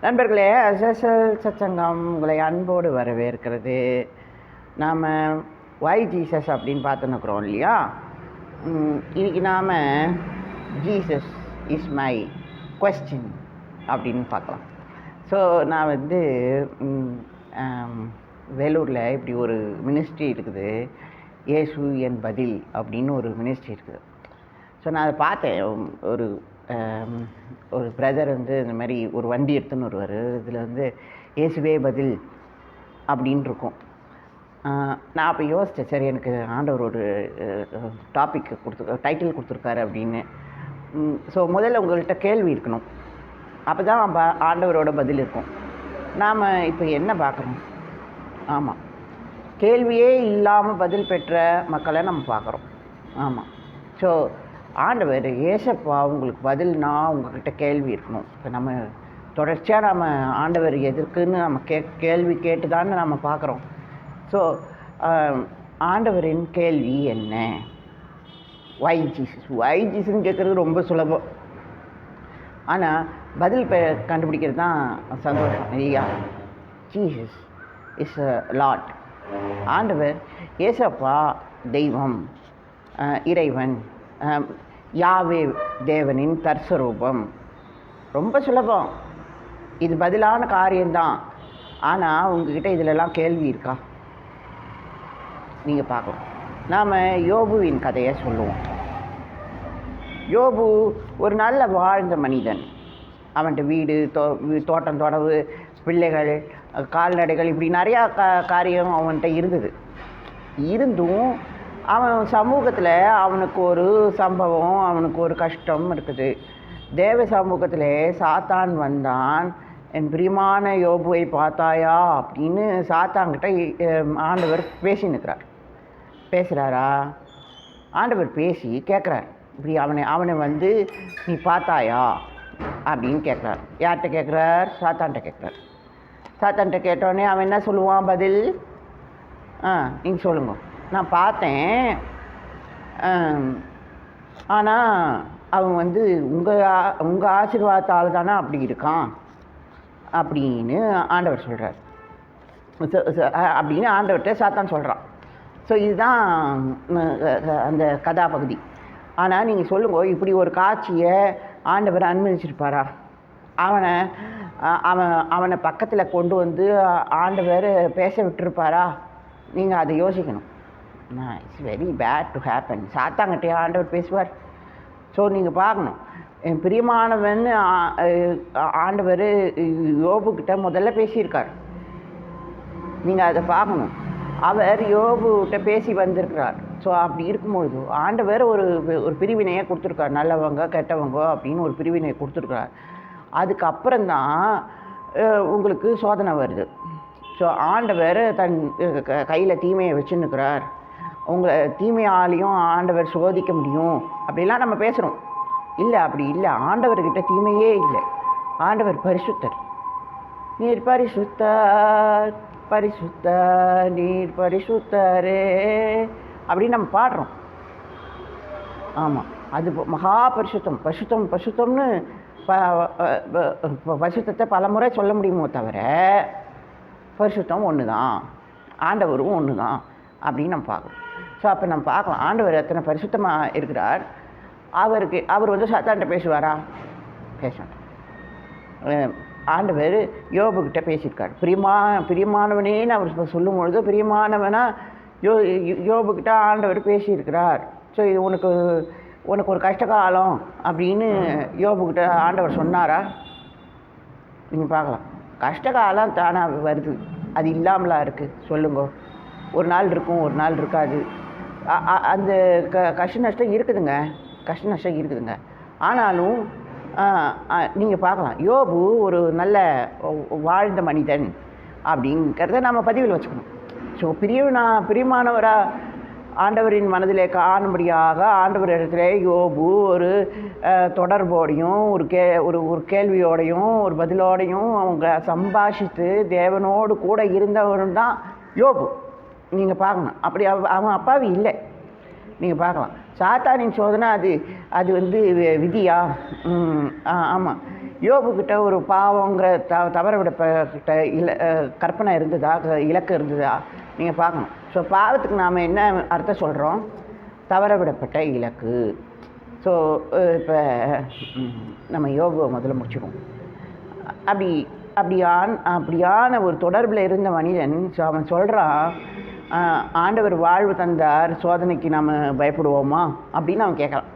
நண்பர்களே, எஸ்எஸ்எல் சச்சங்கம் உங்களை அன்போடு வரவேற்கிறது. நாம் வை ஜீசஸ் அப்படின்னு பார்த்துன்னுக்குறோம் இல்லையா. இன்றைக்கி நாம் ஜீசஸ் இஸ் மை கொஸ்டின் அப்படின்னு பார்க்கலாம். ஸோ நான் வேலூரில் இப்படி ஒரு மினிஸ்ட்ரி இருக்குது, இயேசு என் பதில் அப்படின்னு ஒரு மினிஸ்ட்ரி இருக்குது. ஸோ நான் அதை பார்த்தேன். ஒரு பிரதர் இந்த மாதிரி ஒரு வண்டி எடுத்துன்னு வருவார். இதில் இயேசுவே பதில் அப்படின்னு இருக்கும். நான் அப்போ யோசித்தேன், சரி எனக்கு ஆண்டவர் ஒரு டாபிக் டைட்டில் கொடுத்துருக்காரு அப்படின்னு. ஸோ முதல்ல உங்கள்கிட்ட கேள்வி இருக்கணும், அப்போ தான் ஆண்டவரோட பதில் இருக்கும். நாம் இப்போ என்ன பார்க்குறோம்? ஆமாம், கேள்வியே இல்லாமல் பதில் பெற்ற மக்களை நம்ம பார்க்குறோம். ஆமாம். ஸோ ஆண்டவர் ஏசப்பா உங்களுக்கு பதில்னா உங்கள்கிட்ட கேள்வி இருக்கணும். இப்போ நம்ம தொடர்ச்சியாக நம்ம ஆண்டவர் எதற்குன்னு நம்ம கேள்வி கேட்டு தானே நம்ம பார்க்குறோம். ஸோ ஆண்டவரின் கேள்வி என்ன? வை ஜீசஸ்ன்னு கேட்குறது ரொம்ப சுலபம், ஆனால் பதில் கண்டுபிடிக்கிறது தான் சந்தோஷம் இல்லையா? Jesus is a Lord. ஆண்டவர் ஏசப்பா தெய்வம், இறைவன், யாவே தேவனின் தற்சரூபம். ரொம்ப சுலபம், இது பதிலான காரியம்தான். ஆனால் உங்ககிட்ட இதிலெல்லாம் கேள்வி இருக்கா? நீங்கள் பார்க்கலாம். நாம் யோபுவின் கதையை சொல்லுவோம். யோபு ஒரு நல்ல வாழ்ந்த மனிதன். அவன்கிட்ட வீடு, தோட்டம் தொடவு, பிள்ளைகள், கால்நடைகள், இப்படி நிறையா காரியம் அவன்கிட்ட இருந்தது. இருந்தும் அவன் சமூகத்தில் அவனுக்கு ஒரு சம்பவம், அவனுக்கு ஒரு கஷ்டம் இருக்குது. தேவ சமூகத்தில் சாத்தான் வந்தான். என் பிரியமான யோபுவை பார்த்தாயா அப்படின்னு சாத்தான்கிட்ட ஆண்டவர் பேசுகிறாரா? ஆண்டவர் பேசி கேட்குறார், இப்படி அவனை நீ பார்த்தாயா அப்படின்னு கேட்குறார். யார்கிட்ட கேட்குறார்? சாத்தான்கிட்ட கேட்குறார். சாத்தான்கிட்ட கேட்டோடனே அவன் என்ன சொல்லுவான் பதில்? நீங்கள் சொல்லுங்க. நான் பார்த்தேன், ஆனால் அவன் உங்கள் ஆசீர்வாதத்தால் தானே அப்படி இருக்கான் அப்படின்னு ஆண்டவர் சொல்கிறார். அப்படின்னு ஆண்டவர்கிட்ட சாத்தான் சொல்கிறான். ஸோ இதுதான் அந்த கதாபகுதி. ஆனால் நீங்கள் சொல்லுங்க, இப்படி ஒரு காட்சியை ஆண்டவர் அனுமதிச்சிருப்பாரா? அவனை பக்கத்தில் கொண்டு ஆண்டவர் பேச விட்டுருப்பாரா? நீங்கள் அதை யோசிக்கணும். It's very bad to happen. சாத்தாங்கிட்டே ஆண்டவர் பேசுவார். ஸோ நீங்கள் பார்க்கணும், என் பிரியமானவன் ஆண்டவர் யோபுக்கிட்ட முதல்ல பேசியிருக்கார். நீங்கள் அதை பார்க்கணும். அவர் யோபுகிட்ட பேசி வந்திருக்கிறார். ஸோ அப்படி இருக்கும்பொழுது ஆண்டவர் ஒரு பிரிவினையை கொடுத்துருக்கார். நல்லவங்க கெட்டவங்க அப்படின்னு ஒரு பிரிவினையை கொடுத்துருக்கார். அதுக்கப்புறம்தான் உங்களுக்கு சோதனை வருது. ஸோ ஆண்டவர் தன் கையில் தீமையை வச்சுன்னுக்கிறார். உங்களை தீமையாலையும் ஆண்டவர் சோதிக்க முடியும் அப்படிலாம் நம்ம பேசுகிறோம். இல்லை, அப்படி இல்லை. ஆண்டவர்கிட்ட தீமையே இல்லை. ஆண்டவர் பரிசுத்தர். நீர் பரிசுத்தர், பரிசுத்தர், நீர் பரிசுத்தரே அப்படின்னு நம்ம பாடுறோம். ஆமாம், அது மகா பரிசுத்தம். பரிசுத்தம்னு பரிசுத்தத்தை பல முறை சொல்ல முடியுமோ தவிர பரிசுத்தம் ஒன்று தான், ஆண்டவரும் ஒன்று தான் அப்படின்னு நம்ம பார்க்கணும். ஸோ அப்போ நம்ம பார்க்கலாம், ஆண்டவர் எத்தனை பரிசுத்தமாக இருக்கிறார். அவர் சாத்தான்கிட்ட பேசுவாரா? பேச மாட்டார். ஆண்டவர் யோபுக்கிட்ட பேசியிருக்கார். பிரியமானவனேன்னு அவர் சொல்லும் பொழுது பிரியமானவனாக யோபுக்கிட்ட ஆண்டவர் பேசியிருக்கிறார். ஸோ இது உனக்கு ஒரு கஷ்டகாலம் அப்படின்னு யோபுக்கிட்ட ஆண்டவர் சொன்னாரா? நீங்கள் பார்க்கலாம். கஷ்டகாலம் தானாக வருது, அது இல்லாமலாம் இருக்குது? சொல்லுங்க. ஒரு நாள் இருக்கும், ஒரு நாள் இருக்காது. அந்த கஷ்ட நஷ்டம் இருக்குதுங்க. ஆனாலும் நீங்கள் பார்க்கலாம், யோபு ஒரு நல்ல வாழ்ந்த மனிதன் அப்படிங்கிறத நம்ம பதிவில் வச்சுக்கணும். ஸோ பிரியமானவராக ஆண்டவரின் மனதிலே காணும்படியாக ஆண்டவர் இடத்துல யோபு ஒரு தொடர்போடையும் ஒரு கேள்வியோடையும் ஒரு பதிலோடையும் அவங்க சம்பாஷித்து தேவனோடு கூட இருந்தவன் தான் யோபு. நீங்கள் பார்க்கணும். அப்படி அவன் அப்பாவி இல்லை. நீங்கள் பார்க்கலாம். சாத்தானின் சோதனை அது அது வந்து விதியா? ஆமாம். யோபுக்கிட்ட ஒரு பாவங்கிற தவற விடப்பட்ட கற்பனை இருந்ததா, இலக்கு இருந்ததா நீங்கள் பார்க்கணும். ஸோ பாவத்துக்கு நாம் என்ன அர்த்தம் சொல்கிறோம்? தவற விடப்பட்ட இலக்கு. ஸோ இப்போ நம்ம யோபுவை முதல்ல முடிச்சிடுவோம். அப்படியான ஒரு தொடர்பில் இருந்த மனிதன் அவன் சொல்கிறான், ஆண்டவர் வாழ்வு தந்தார், சோதனைக்கு நாம் பயப்படுவோமா அப்படின்னு அவன் கேட்கலாம்.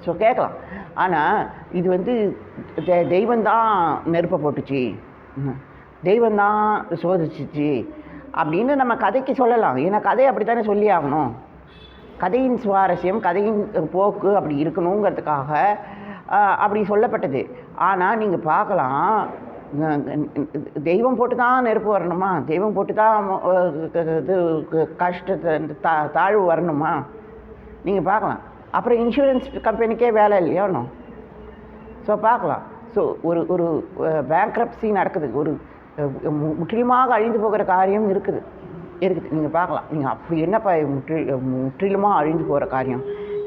ஸோ கேட்கலாம். ஆனால் இது வந்து தெய்வந்தான் நெருப்பை போட்டுச்சு, தெய்வந்தான் சோதிச்சிச்சு அப்படின்னு நம்ம கதைக்கு சொல்லலாம். ஏன்னா கதை அப்படி தானே சொல்லி ஆகணும். கதையின் சுவாரஸ்யம், கதையின் போக்கு அப்படி இருக்கணுங்கிறதுக்காக அப்படி சொல்லப்பட்டது. ஆனால் நீங்கள் பார்க்கலாம், தெய்வம் போட்டு தான் நெருப்பு வரணுமா? தெய்வம் போட்டு தான் இது கஷ்டத்தை தாழ்வு வரணுமா? நீங்கள் பார்க்கலாம். அப்புறம் இன்சூரன்ஸ் கம்பெனிக்கே வேலை இல்லையோன்னு. ஸோ பார்க்கலாம். ஸோ ஒரு பேங்க்ரப்சி நடக்குது, ஒரு முற்றிலுமாக அழிந்து போகிற காரியம் இருக்குது. நீங்கள் பார்க்கலாம். நீங்கள் அப்படி என்னப்பா முற்றிலுமாக அழிந்து போகிற காரியம்?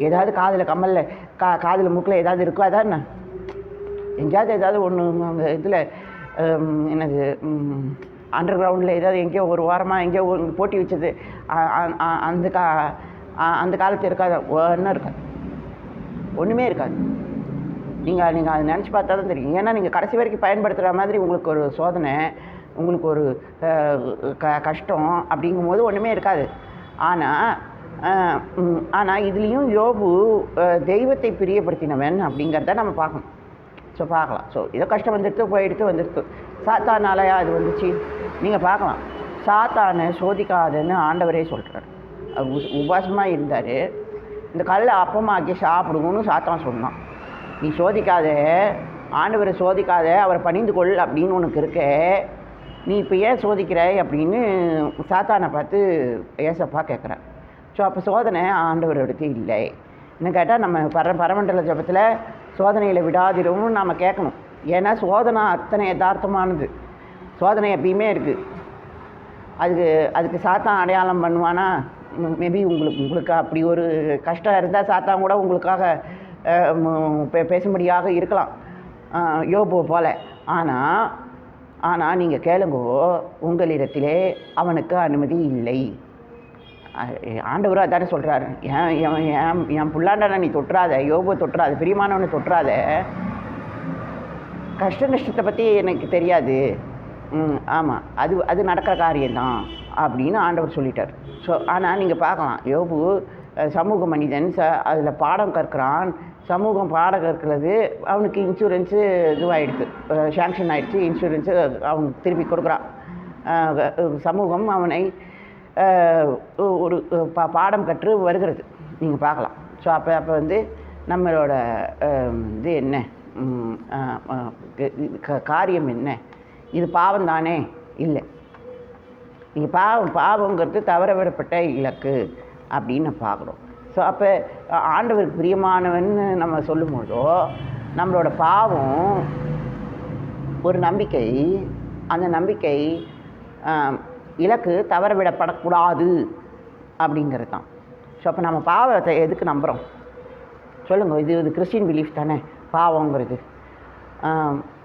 ஏதாவது காதில் கம்மலில் காதில் மூக்கில் ஏதாவது இருக்கோ? அதான் என்ன எங்கேயாவது ஏதாவது ஒன்று அங்கே இதில் என்னது அண்டர் கிரவுண்டில் ஏதாவது எங்கேயோ ஒரு வாரமாக எங்கேயோ போட்டி வச்சது அந்த காலத்தில் இருக்காது, ஒன்றும் இருக்காது, ஒன்றுமே இருக்காது. நீங்கள் அதை நினச்சி பார்த்தா தான் தெரியும். ஏன்னா நீங்கள் கடைசி வரைக்கும் பயன்படுத்துகிற மாதிரி உங்களுக்கு ஒரு சோதனை, உங்களுக்கு ஒரு கஷ்டம் அப்படிங்கும்போது ஒன்றுமே இருக்காது. ஆனால் இதுலேயும் யோபு தெய்வத்தை பிரியப்படுத்தினவன் அப்படிங்கிறத நம்ம பார்க்கணும். ஸோ பார்க்கலாம். ஸோ ஏதோ கஷ்டம் வந்துடுத்து சாத்தானாலயா அது வந்துச்சு? நீங்கள் பார்க்கலாம். சாத்தானை சோதிக்காதுன்னு ஆண்டவரே சொல்கிறார். உபாசமாக இருந்தார். இந்த கல்லை அப்பமாக்கி சாப்பிடுங்கன்னு சாத்தான் சொன்னான். நீ சோதிக்காத, ஆண்டவரை சோதிக்காத, அவரை பணிந்து கொள் அப்படின்னு உனக்கு இருக்க, நீ இப்போ ஏன் சோதிக்கிற அப்படின்னு சாத்தானை பார்த்து ஏசப்பா கேட்குறார். ஸோ அப்போ சோதனை ஆண்டவரோடது இல்லை. இன்னும் கேட்டால் நம்ம பரமண்டல ஜபத்தில் சோதனையில் விடாதிரும் நாம் கேட்கணும். ஏன்னா சோதனை அத்தனை யதார்த்தமானது. சோதனை எப்பயுமே இருக்குது. அதுக்கு சாத்தான் அடையாளம் பண்ணுவானா? மேபி உங்களுக்கு அப்படி ஒரு கஷ்டம் இருந்தால் சாத்தான் கூட உங்களுக்காக பேசும்படியாக இருக்கலாம், யோபு போல. ஆனால் நீங்கள் கேளுங்கோ, உங்களிடத்திலே அவனுக்கு அனுமதி இல்லை. ஆண்டவரும் அதானே சொல்கிறாரு. என் புள்ளாண்டனை நீ தொட்டுறாத, யோபு தொட்டுறாத, பிரியமானவனை தொட்டுறாத, கஷ்ட நஷ்டத்தை பற்றி எனக்கு தெரியாது. ஆமாம், அது நடக்கிற காரியம்தான் அப்படின்னு ஆண்டவர் சொல்லிட்டார். ஸோ ஆனால் நீங்கள் பார்க்கலாம், யோபு சமூக மனிதன், அதில் பாடம் கற்கிறான். சமூகம் பாடம் கற்கிறது, அவனுக்கு இன்சூரன்ஸு இதுவாகிடுது, சேங்ஷன் ஆகிடுச்சு, இன்சூரன்ஸு அவனுக்கு திருப்பி கொடுக்குறான். சமூகம் அவனை ஒரு பாடம் கற்று வருகிறது, நீங்கள் பார்க்கலாம். ஸோ அப்போ வந்து நம்மளோட இது என்ன, காரியம் என்ன? இது பாவம் தானே? இல்லை, நீங்கள் பாவங்கிறது தவற விடப்பட்ட இலக்கு அப்படின்னு பார்க்குறோம். ஸோ அப்போ ஆண்டவருக்கு பிரியமானவன்னு நம்ம சொல்லும்போதோ நம்மளோட பாவம் ஒரு நம்பிக்கை, அந்த நம்பிக்கை இலக்கு தவற விடப்படக்கூடாது அப்படிங்கிறது தான். ஸோ அப்போ நம்ம பாவத்தை எதுக்கு நம்புகிறோம் சொல்லுங்கள்? இது கிறிஸ்டின் பிலீஃப் தானே பாவங்கிறது.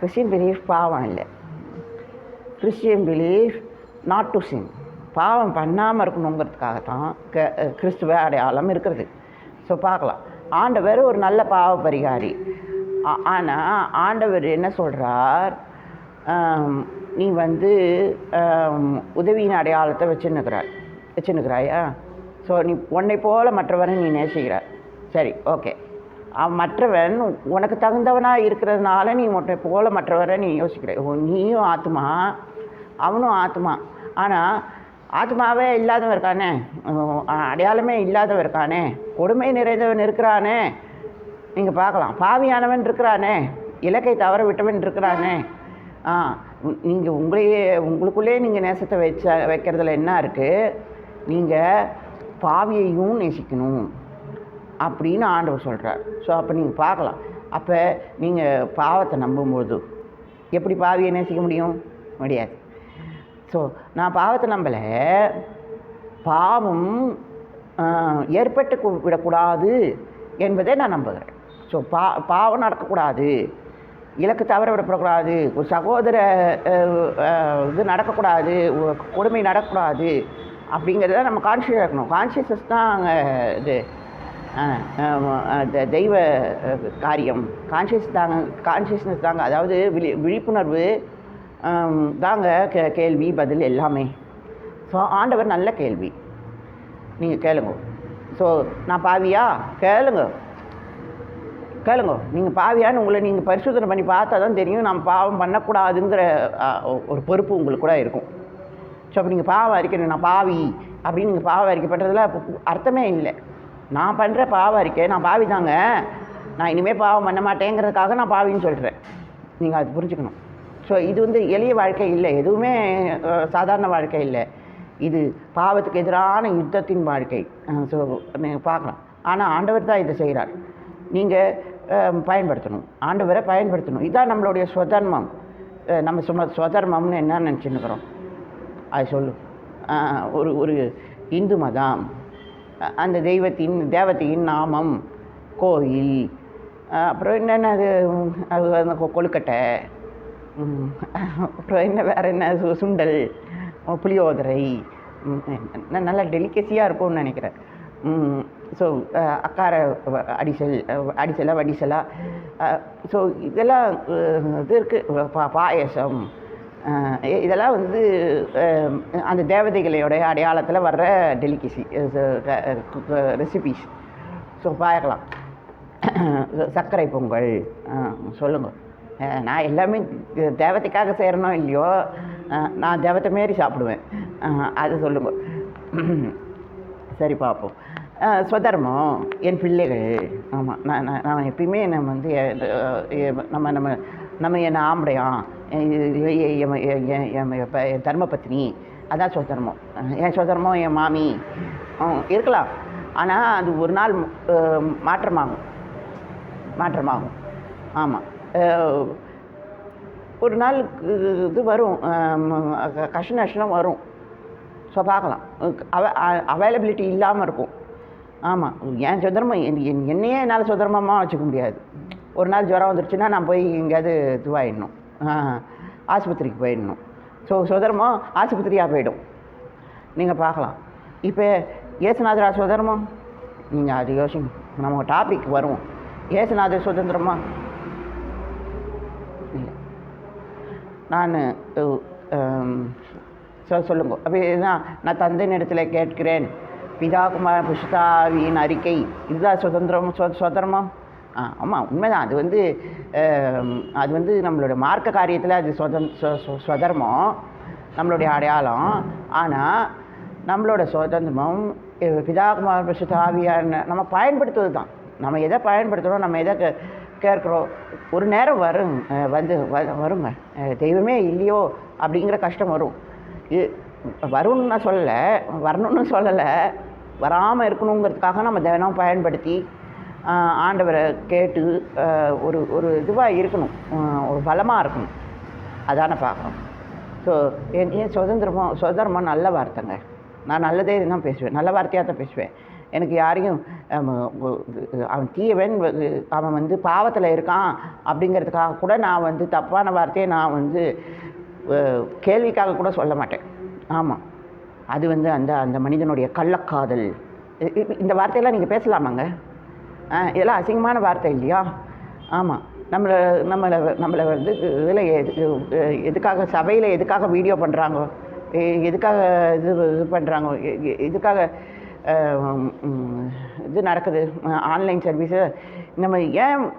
கிறிஸ்டின் பிலீஃப் பாவம் இல்லை. கிறிஸ்டியன் பிலீஃப் நாட் டு சின், பாவம் பண்ணாமல் இருக்கணுங்கிறதுக்காக தான் கிறிஸ்துவ அடையாளம் இருக்கிறது. ஸோ பார்க்கலாம், ஆண்டவர் ஒரு நல்ல பாவ பரிகாரி. ஆனால் ஆண்டவர் என்ன சொல்கிறார்? நீ வந்து உதவியின் அடையாளத்தை வச்சுன்னுக்கிறாயா? ஸோ நீ உன்னை போல மற்றவரை நீ நேசிக்கிறார். சரி, ஓகே. மற்றவன் உனக்கு தகுந்தவனாக இருக்கிறதுனால நீ உன்னை போல மற்றவரை நீ யோசிக்கிற. நீயும் ஆத்மா, அவனும் ஆத்மா. ஆனால் ஆத்மாவே இல்லாதவன் இருக்கானே, அடையாளமே இல்லாதவன் இருக்கானே, கொடுமை நிறைந்தவன் இருக்கிறானே, நீங்கள் பார்க்கலாம். பாவியானவன் இருக்கிறானே, இலக்கை தவற விட்டவன் இருக்கிறானே. நீங்கள் உங்களுக்குள்ளே நீங்கள் நேசத்தை வைக்கிறதுல என்ன இருக்குது? நீங்கள் பாவியையும் நேசிக்கணும் அப்படின்னு ஆண்டவர் சொல்கிறார். ஸோ அப்போ நீங்கள் பார்க்கலாம், அப்போ நீங்கள் பாவத்தை நம்பும்போது எப்படி பாவியை நேசிக்க முடியாது. ஸோ நான் பாவத்தை நம்பலை, பாவம் ஏற்பட்டு விடக்கூடாது என்பதை நான் நம்புகிறேன். ஸோ பாவம் நடக்கக்கூடாது, இலக்கு தவற விடப்படக்கூடாது, ஒரு சகோதர இது நடக்கக்கூடாது, கொடுமை நடக்கக்கூடாது அப்படிங்கிறத நம்ம கான்ஷியஸாக இருக்கணும். கான்ஷியஸ்னஸ் தான் அங்கே இது தெய்வ காரியம். கான்ஷியஸ்னஸ் தாங்க, அதாவது விழிப்புணர்வு தாங்க கேள்வி பதில் எல்லாமே. ஸோ ஆண்டவர் நல்ல கேள்வி, நீங்கள் கேளுங்க. ஸோ நான் பாவியா? கேளுங்க. நீங்கள் பாவியான்னு உங்களை நீங்கள் பரிசோதனை பண்ணி பார்த்தா தான் தெரியும். நம்ம பாவம் பண்ணக்கூடாதுங்கிற ஒரு பொறுப்பு உங்களுக்கு கூட இருக்கும். ஸோ அப்போ நீங்கள் பாவம் அறிக்கணும், நான் பாவி அப்படின்னு நீங்கள் பாவம் அறிக்கை பண்ணுறதுல அர்த்தமே இல்லை. நான் பண்ணுற பாவம் அறிக்கை, நான் பாவி தாங்க, நான் இனிமேல் பாவம் பண்ண மாட்டேங்கிறதுக்காக நான் பாவின்னு சொல்கிறேன். நீங்கள் அது புரிஞ்சுக்கணும். ஸோ இது எளிய வாழ்க்கை இல்லை, எதுவுமே சாதாரண வாழ்க்கை இல்லை. இது பாவத்துக்கு எதிரான யுத்தத்தின் வாழ்க்கை. ஸோ நீங்கள் பார்க்கலாம். ஆனால் ஆண்டவர் தான் இதை செய்கிறார். நீங்கள் பயன்படுத்தணும், ஆண்டவரை பயன்படுத்தணும். இதுதான் நம்மளுடைய ஸ்வதர்மம். நம்ம ஸ்வதர்மம்னு என்ன நினச்சின்னுக்கிறோம் அது சொல்லு. ஒரு இந்து மதம், அந்த தேவதையின் நாமம், கோயில், அப்புறம் என்னென்ன அது அந்த கொழுக்கட்டை, அப்புறம் என்ன வேறு என்ன சுண்டல், புளியோதரை, நல்லா டெலிகேசியாக இருக்கும்னு நினைக்கிறேன். ஸோ அக்கார அடிசலா வடிசலா, ஸோ இதெல்லாம் இது இருக்குது. பாயசம், இதெல்லாம் அந்த தேவதைகளோடைய அடையாளத்தில் வர்ற டெலிகேசி ரெசிபீஸ். ஸோ பார்க்கலாம். சர்க்கரை பொங்கல், சொல்லுங்கள். நான் எல்லாமே தேவதைக்காக செய்கிறனோ இல்லையோ, நான் தேவத்தை மாரி சாப்பிடுவேன். அது சொல்லுங்கள். சரி பார்ப்போம். ஸ்வதர்மம், என் பிள்ளைகள். ஆமாம், நான் எப்பயுமே நம்ம நம்ம என்ன ஆம்படையான், என் தர்மபத்னி, அதான் ஸ்வதர்மம். என் ஸ்வதர்மம் என் மாமி இருக்கலாம். ஆனால் அது ஒரு நாள் மாற்றமாகும். ஆமாம், ஒரு நாள் இது வரும், கஷ்ட நஷ்டம் வரும். ஸோ பார்க்கலாம். அவைலபிலிட்டி இல்லாமல் இருக்கும். ஆமாம், என் சுதர்மம் என்னையே என்னால் சுதர்மமாக வச்சுக்க முடியாது. ஒரு நாள் ஜுரம் வந்துருச்சுன்னா நான் போய் எங்கேயாவது இதுவாகிடணும், ஆஸ்பத்திரிக்கு போயிடணும். ஸோ சுதர்மம் ஆஸ்பத்திரியாக போயிடும். நீங்கள் பார்க்கலாம். இப்போ ஏசுநாதரா சுதர்மம், நீங்கள் அது யோசிங்க. நம்ம டாபிக் வரும். ஏசுநாதர் சுதந்திரமா இல்லை. நான் சொல்லுங்க. அப்படிதான் நான் தந்தையின் இடத்துல கேட்கிறேன், பிதா குமார புஷ்தாவியின் அறிக்கை, இதுதான் சுதந்திரமா? ஆமாம், உண்மைதான். அது நம்மளோட மார்க்க காரியத்தில் அது சுதர்மம், நம்மளுடைய அடையாளம். ஆனால் நம்மளோட சுதந்திரமும் பிதாகுமார பரிசுத்தாவியான நம்ம பயன்படுத்துவது தான். நம்ம எதை பயன்படுத்துகிறோம், நம்ம எதை கேட்குறோம். ஒரு நேரம் வருங்க, தெய்வமே இல்லையோ அப்படிங்கிற கஷ்டம் வரும். வரும்னு நான் சொல்லலை, வரணும்னு சொல்லலை, வராமல் இருக்கணுங்கிறதுக்காக நம்ம தினம் பயன்படுத்தி ஆண்டவரை கேட்டு ஒரு இதுவாக இருக்கணும், ஒரு பலமாக இருக்கணும். அதான பார்க்கணும். ஸோ என் சுதந்திரமாக நல்ல வார்த்தைங்க. நான் நல்லதே தான் பேசுவேன், நல்ல வார்த்தையாக தான் பேசுவேன். எனக்கு யாரையும் அவன் தீயவன், அவன் பாவத்தில் இருக்கான் அப்படிங்கிறதுக்காக கூட நான் தப்பான வார்த்தையை நான் கேள்விக்காக கூட சொல்ல மாட்டேன். ஆமாம், அது அந்த மனிதனுடைய கள்ளக்காதல். இந்த வார்த்தையெல்லாம் நீங்கள் பேசலாமாங்க? இதெல்லாம் அசிங்கமான வார்த்தை இல்லையா? ஆமாம், நம்மளை இதில் எதுக்காக சபையில் எதுக்காக வீடியோ பண்ணுறாங்க, எதுக்காக இது பண்ணுறாங்க, எதுக்காக இது நடக்குது, ஆன்லைன் சர்வீஸு,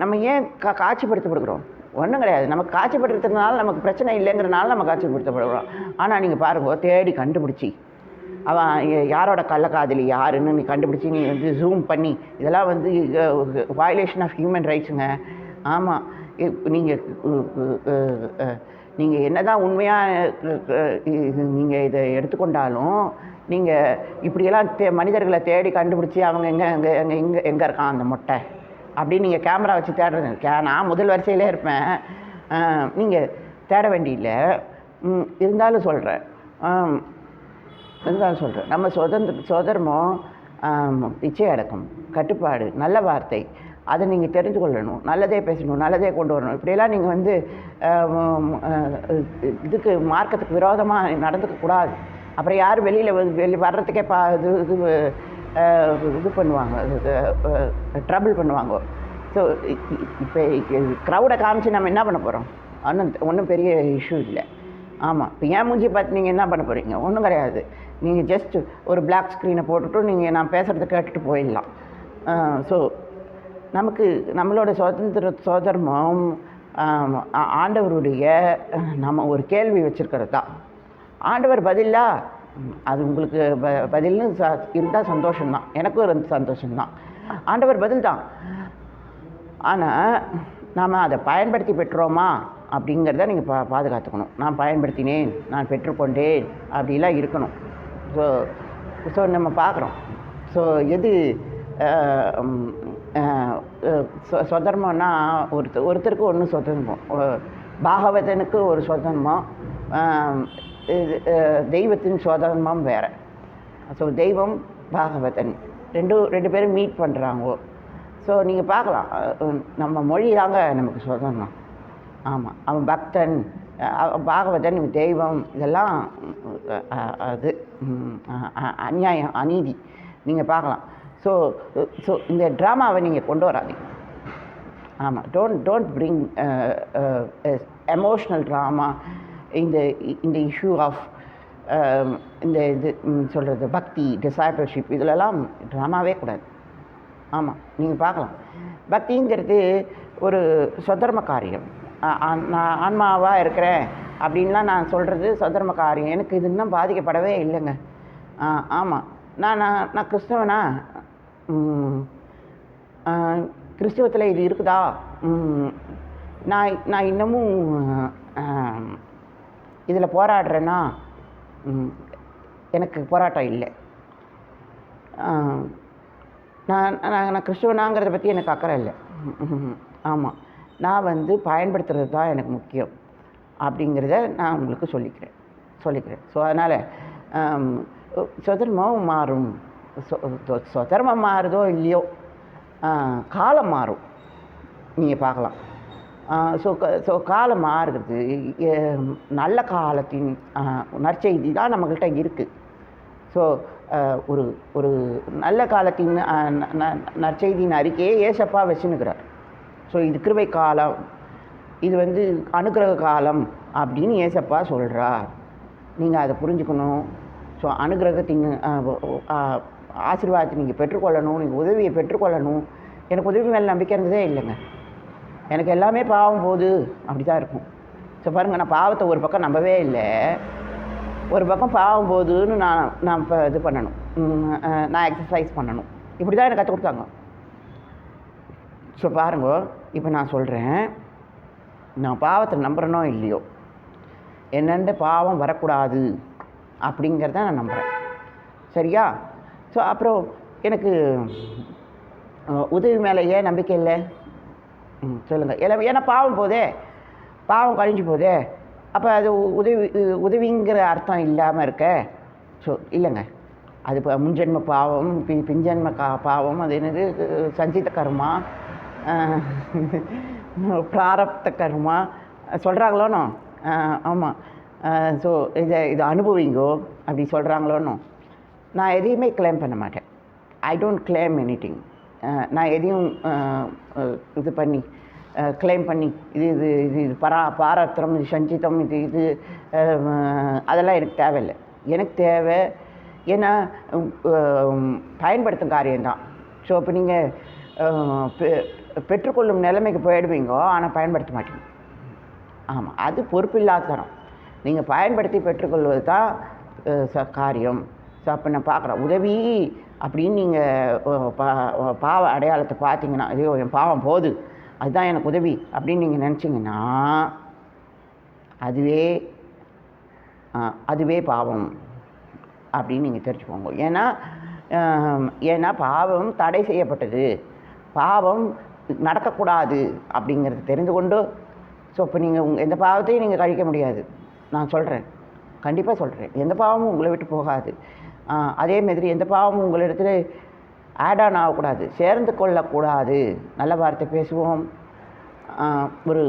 நம்ம ஏன் காட்சிப்படுத்தப்படுகிறோம்? ஒன்றும் கிடையாது. நமக்கு காட்சிப்படுத்துறதுனால நமக்கு பிரச்சனை இல்லைங்கிறனால நம்ம காட்சிப்படுத்தப்படுகிறோம். ஆனால் நீங்கள் பாருங்க, தேடி கண்டுபிடிச்சி அவன் யாரோட கள்ளக்காதலி யாருன்னு நீ கண்டுபிடிச்சி நீ ஜூம் பண்ணி, இதெல்லாம் வயலேஷன் ஆஃப் ஹியூமன் ரைட்ஸுங்க. ஆமாம், நீங்கள் என்ன தான் உண்மையாக நீங்கள் இதை எடுத்துக்கொண்டாலும், நீங்கள் இப்படியெல்லாம் மனிதர்களை தேடி கண்டுபிடிச்சி அவங்க எங்கே இருக்கான் அந்த மொட்டை அப்படின்னு நீங்கள் கேமரா வச்சு தேடுறது. நான் முதல் வரிசையிலே இருப்பேன், நீங்கள் தேட வேண்டியில்லை. இருந்தாலும் சொல்கிறேன், நம்ம சோதர்மம் இச்சை அடக்கம், கட்டுப்பாடு, நல்ல வார்த்தை, அதை நீங்கள் தெரிஞ்சு கொள்ளணும். நல்லதே பேசணும், நல்லதே கொண்டு வரணும். இப்படியெல்லாம் நீங்கள் வந்து இதுக்கு மார்க்கத்துக்கு விரோதமாக நடந்துக்கக்கூடாது. அப்புறம் யார் வெளியில் வர்றதுக்கே இது பண்ணுவாங்க, ட்ரபிள் பண்ணுவாங்க. ஸோ இப்போ க்ரௌடை காமிச்சு நம்ம என்ன பண்ண போகிறோம்? ஒன்றும் பெரிய இஷ்யூ இல்லை. ஆமாம், இப்போ ஏன் மூஞ்சி பார்த்து நீங்கள் என்ன பண்ண போகிறீங்க? ஒன்றும் கிடையாது. நீங்கள் ஜஸ்ட் ஒரு பிளாக் ஸ்க்ரீனை போட்டுட்டு நீங்கள் நான் பேசுகிறத கேட்டுட்டு போயிடலாம். ஸோ நமக்கு நம்மளோட சோதர்மம் ஆண்டவருடைய நம்ம ஒரு கேள்வி வச்சுருக்கிறது தான். ஆண்டவர் பதிலா அது உங்களுக்கு பதில்னு இருந்தால் சந்தோஷம்தான், எனக்கும் இருந்து சந்தோஷம்தான். ஆண்டவர் பதில் தான். ஆனால் நாம் அதை பயன்படுத்தி பெற்றோமா அப்படிங்கிறத நீங்கள் பாதுகாத்துக்கணும். நான் பயன்படுத்தினேன், நான் பெற்றுக்கொண்டேன் அப்படிலாம் இருக்கணும். ஸோ நம்ம பார்க்குறோம். ஸோ எது சொதர்மம்னா ஒருத்தருக்கு ஒன்று சொதர்மம். பாகவதனுக்கு ஒரு சொதர்மம், தெய்வத்தின் சொதர்மம் வேறு. ஸோ தெய்வம் பாகவதன் ரெண்டு பேரும் மீட் பண்ணுறாங்கோ. ஸோ நீங்கள் பார்க்கலாம், நம்ம மொழி தாங்க நமக்கு சொதர்மம். ஆமாம், அவன் பக்தன், பாகவதன், தெய்வம், இதெல்லாம் அது அநியாயம், அநீதி. நீங்கள் பார்க்கலாம். ஸோ இந்த ட்ராமாவை நீங்கள் கொண்டு வராதீங்க. ஆமாம், டோன்ட் பிரிங் எமோஷ்னல் ட்ராமா இந்த இஷ்யூ ஆஃப் இது சொல்கிறது பக்தி, டிசைபிள்ஷிப், இதிலெல்லாம் ட்ராமாவே கூடாது. ஆமாம், நீங்கள் பார்க்கலாம், பக்திங்கிறது ஒரு சொதர்ம காரியம். நான் ஆன்மாவாக இருக்கிறேன் அப்படின்லாம் நான் சொல்கிறது சொதர்ம காரியம். எனக்கு இது இன்னும் பாதிக்கப்படவே இல்லைங்க. ஆமாம், நான் கிறிஸ்தவனா? கிறிஸ்துவத்தில் இது இருக்குதா? நான் இன்னமும் இதில் போராடுறேன்னா எனக்கு போராட்டம் இல்லை. நான் கிறிஸ்துவனாங்கிறத பற்றி எனக்கு அக்கறை இல்லை. ஆமாம், நான் வந்து பயன்படுத்துகிறது தான் எனக்கு முக்கியம் அப்படிங்கிறத நான் உங்களுக்கு சொல்லிக்கிறேன். ஸோ அதனால் சொதர்மம் மாறும். சொதர்மம் மாறுதோ இல்லையோ, காலம் மாறும். நீங்கள் பார்க்கலாம். ஸோ காலம் மாறுகிறது. நல்ல காலத்தின் நற்செய்தி தான் நம்மக்கிட்ட இருக்குது. ஸோ ஒரு நல்ல காலத்தின் நற்செய்தியின் அறிக்கையை ஏசப்பா வச்சுன்னுக்கிறார். ஸோ இது கிருபை காலம், இது வந்து அனுக்கிரக காலம் அப்படின்னு ஏசப்பா சொல்கிறார். நீங்கள் அதை புரிஞ்சுக்கணும். ஸோ அனுக்கிரகத்தின் ஆசீர்வாதத்தை நீங்கள் பெற்றுக்கொள்ளணும், நீங்கள் உதவியை பெற்றுக்கொள்ளணும். எனக்கு உதவி மேலே நம்பிக்கை இருந்ததே இல்லைங்க. எனக்கு எல்லாமே பாவம் போகுது அப்படி தான் இருக்கும். ஸோ பாருங்கள், நான் பாவத்தை ஒரு பக்கம் நம்பவே இல்லை, ஒரு பக்கம் பாவம் போகுதுன்னு நான் இப்போ இது பண்ணணும், நான் எக்ஸசைஸ் பண்ணணும். இப்படி தான் எனக்கு கற்றுக் கொடுத்தாங்க. ஸோ பாருங்க, இப்போ நான் சொல்கிறேன், நான் பாவத்தை நம்புகிறேனோ இல்லையோ, என்னென்ன பாவம் வரக்கூடாது அப்படிங்கிறத நான் நம்புகிறேன். சரியா? ஸோ அப்புறம் எனக்கு உதவி மேலே ஏன் நம்பிக்கை இல்லை? சொல்லுங்கள். ஏன்னா பாவம் கழிஞ்சு போதே, அப்போ அது உதவிங்கிற அர்த்தம் இல்லாமல் இருக்க. ஸோ இல்லைங்க, அது இப்போ முன்ஜென்ம பாவம், பின்ஜென்ம பாவம், அது என்னது, சஞ்சித கர்மா, பிராரப்த கர்மா சொல்கிறாங்களோனோ? ஆமாம். ஸோ இதை அனுபவிங்கோ அப்படி சொல்கிறாங்களோனோ? நான் எதையுமே கிளைம் பண்ண மாட்டேன். I don't claim anything. நான் எதையும் இது பண்ணி கிளைம் பண்ணி இது பாராத்திரம், இது சஞ்சிதம், இது அதெல்லாம் எனக்கு தேவையில்லை. எனக்கு தேவை ஏன்னா பயன்படுத்தும் காரியம்தான். ஸோ இப்போ நீங்கள் பெற்றுக்கொள்ளும் நிலைமைக்கு போயிடுவீங்கோ, ஆனால் பயன்படுத்த மாட்டீங்க. ஆமாம், அது பொறுப்பில்லாதனம். நீங்கள் பயன்படுத்தி பெற்றுக்கொள்வது தான் காரியம். ஸோ அப்போ நான் பார்க்குறேன், உதவி அப்படின்னு நீங்கள் பாவ அடையாளத்தை பார்த்தீங்கன்னா, ஐயோ என் பாவம் போகுது, அதுதான் எனக்கு உதவி அப்படின்னு நீங்கள் நினச்சிங்கன்னா அதுவே பாவம் அப்படின்னு நீங்கள் தெரிஞ்சுக்கோங்க. ஏன்னா பாவம் தடை செய்யப்பட்டது, பாவம் நடக்கக்கூடாது அப்படிங்கிறது தெரிந்து கொண்டு. ஸோ இப்போ நீங்கள் எந்த பாவத்தையும் நீங்கள் கழிக்க முடியாது. நான் சொல்கிறேன், கண்டிப்பாக சொல்கிறேன், எந்த பாவமும் உங்களை விட்டு போகாது. அதே மாதிரி எந்த பாவமும் உங்களிடத்துல ஆட் ஆன் ஆகக்கூடாது, சேர்ந்து கொள்ளக்கூடாது. நல்ல வார்த்தை பேசுவோம், ஒரு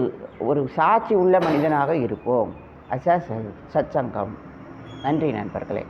ஒரு சாட்சி உள்ள மனிதனாக இருப்போம். அசா சத்சங்கம். நன்றி நண்பர்களே.